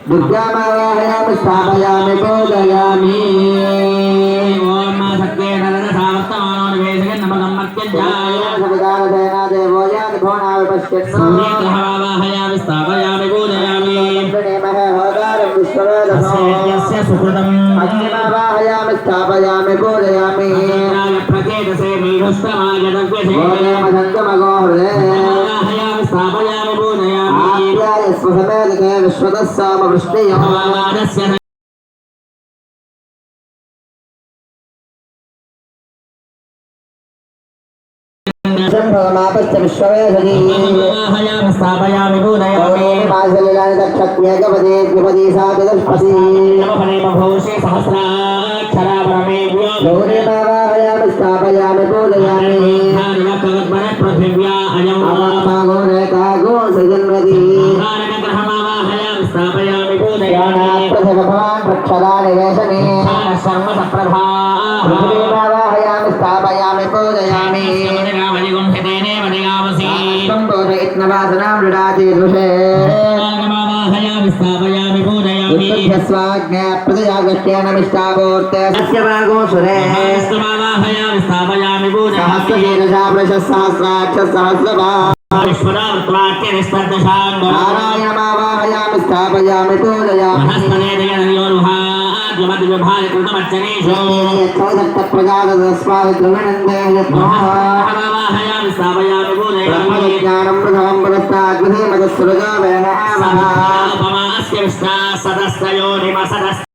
दुर्गामावाहयामि स्थापयामि पूजयामि ओम सत्तेन सावर्तमानोनिवेशकं नमः मत्यञ्जाय सवितारसेना देवो यानि भुवनाविपश्यन्नो सूर्यग्रहवाहयामि स्थापयामि पूजयामि प्रणेमः होदारं विश्ववेदसो यस्य सुकृतम् अग्निमावाहयामि स्थापयामि पूजयामि प्रकेतसे मीढुष्टमागतव्यसे गोदेमसङ्गमगोहृदे वाहयामि स्थापयामि पूजयामि आप्याय स्वसमेतते विश्वतः सामवृष्टियो वादस्य संभवमापश्च विश्ववेदनी वाहयामि स्थापयामि पूजयामि मासलिलानि तक्षत्येकपदे द्विपदी साचतुष्पदी नमफलेमभूषे सहस्राक्षरापरमेव्यो गौरीमावाहयामि स्थापयामि पूजयामि पृथिव्या अयम् अवामागो रेकागो सृजन्वती ग्रहमावाहयामि स्थापयामि पूजयामि भगवान् रक्षदा निवेशने शर्म सप्रभा पृथिवीमावाहयामि स्थापयामि पूजयामि सम्बोधयित्नवासनां दृढाति दृशे स्थापयामि पूजयामि स्वाज्ञा प्रदयागस्त्यनमिष्टापूर्ते सस्य भागो सुरे वाहयामि स्थापयामि पूजयामि सहस्रशीर्षा वृषसहस्राक्ष सहस्रभा नारायणमावाहयामि स्थापयामि पूजयामि ब्रह्मविज्ञानं प्रथमं पुरस्ताद्विधीमतस्सृजो वेन